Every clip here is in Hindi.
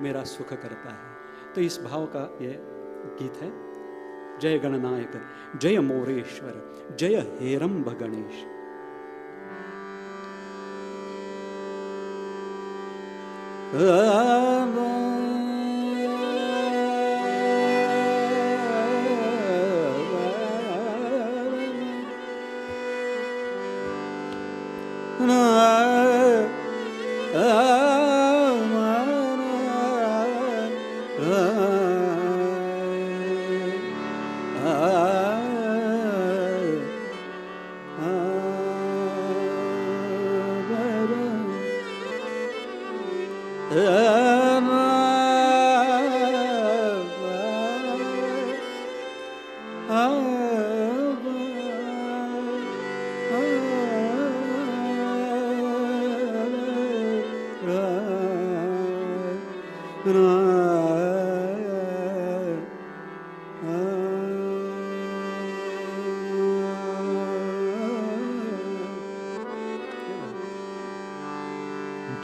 मेरा सुख करता है। तो इस भाव का ये गीत है। जय गणनायक, जय मोरेश्वर, जय हेरंब गणेश।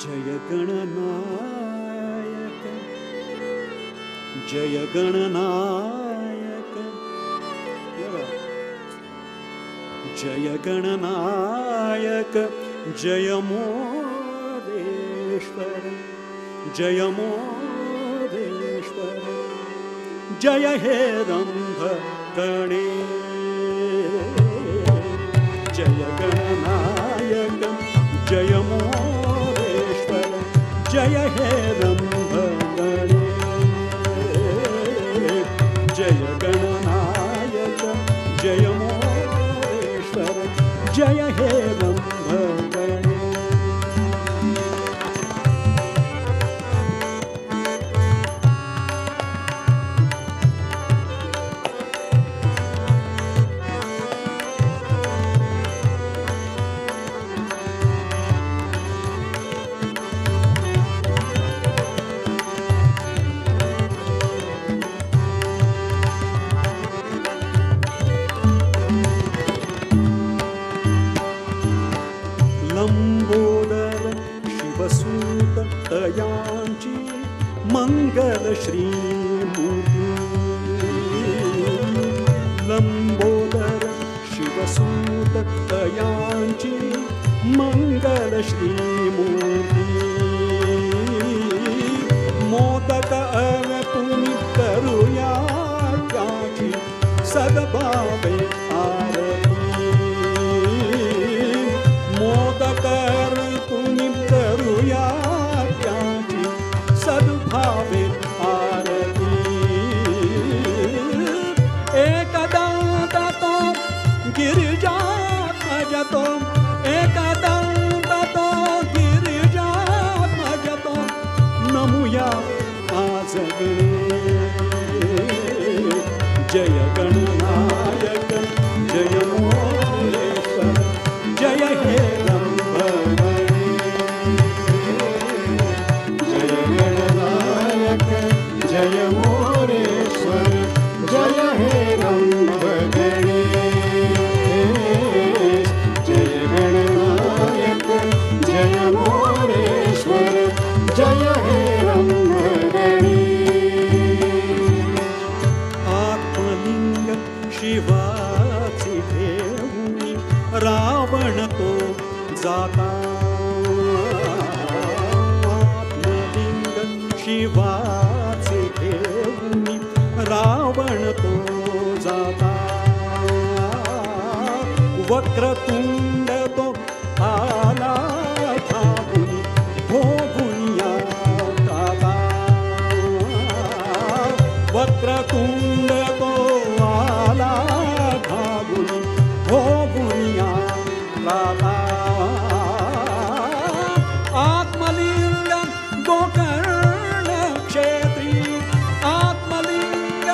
जय गणनायक, जय गणनायक, जय गणनायक, जय मोरेश्वर, जय मोरेश्वर, जय हेरंब गणेश। जय गणनायक, जय मोरेश्वर, जय हेरंब गणेश। जय गणनायक, जय मोरेश्वर, जय हेरंब गणेश। लंबोदर शिवसूत तयांची मंगल श्रीमूर्ती। लंबोदर शिवसूत तयांची मंगल श्रीमूर्ती। मोदक अर्पणी करूया त्याची सद्भावे आरती। मोदक अर्पणी करूया त्याची सद्भावे आरती। एकदंत तो गिरिजात्मज तो, एकदंत तो गिरिजात्मज तो, नमुया आज गणेश। जय गणनायक, जय मोरेश्वर, जय हेरंब गणेश। जय गणनायक, जय मोरेश्वर, जय हेरंब गणेश। जय गणनायक, जय मोरेश्वर, जय हेरंब गणेश। आत्मलिंग शिवाची देऊनी रावण तो जाता। आत्मलिंग शिवाचे घेऊनी रावण तो जाता। वक्रतुंड तो आला धावूनी भोगुनिया दाता। वक्रतुंड तो आला धावूनी भोगुनिया दाता। आत्मलिंग गोकर्ण क्षेत्री, आत्मलिंग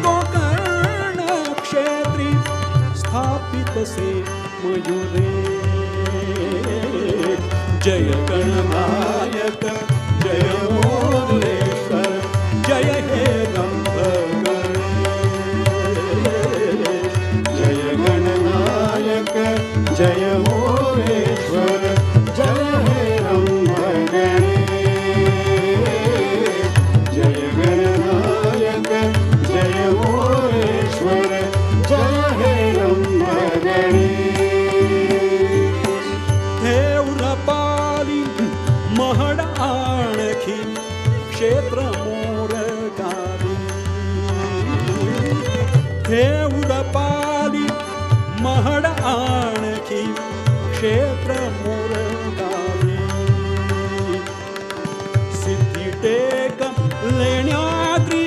गोकर्ण क्षेत्री, स्थापित से मयूरे। जय गणनायक, जय मोरेश्वर, जय हेरंब गणेश। क्षेत्र मोर गावी हे उदपाली महड आणखी क्षेत्र मोर गावी सिद्धी टेक लेण्याद्री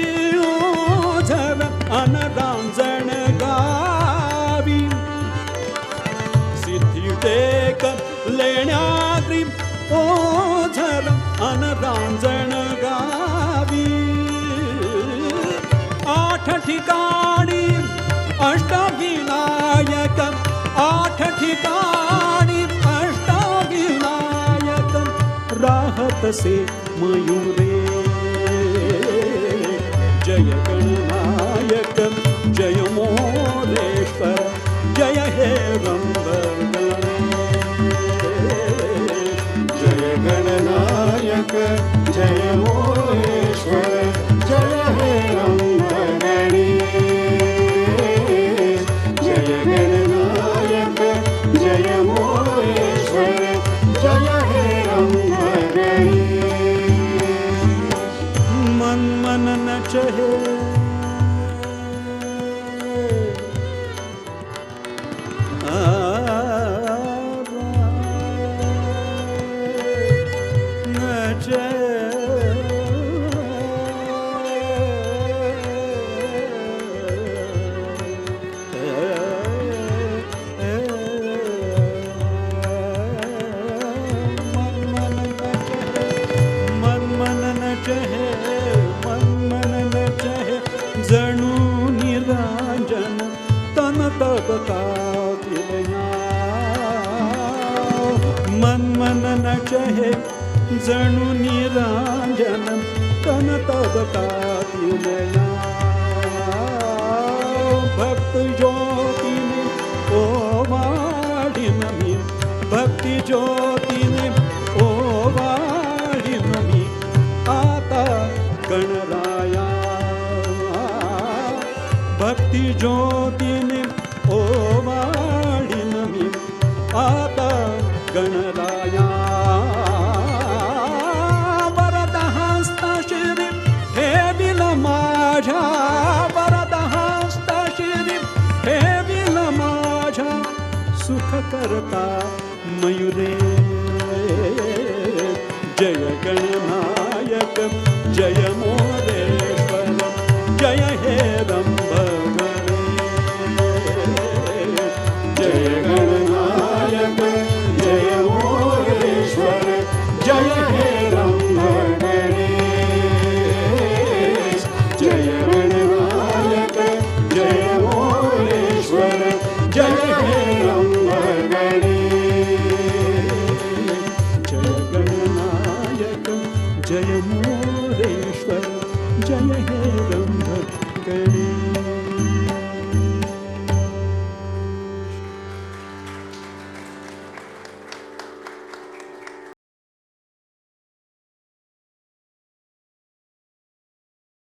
ओझर अन रांजण गावी सिद्धी टेक लेण्याद्री ओझर अन रांजण गावी 8 ठिकाणी अष्टविनायक 8 ठिकाणी अष्टविनायक राहतसे मयूरे जय गणनायक जय मोरेश्वर जय हे जय गणनायक जय मोरेश्वर जय हे रंगगणी जय गणनायक जय मोरेश्वर जय हे रंगगणी मन मन न चहे चहे जणू निरांजन तन तब कातिलया भक्त ज्योतिने ओवाळीन मी भक्ती ज्योतिने ओवाळीन मी आता गणराया भक्ती ज्योतिने ओवाळीन मी आता गणराया सुख करता मयूरे जय गणनायक जय मोर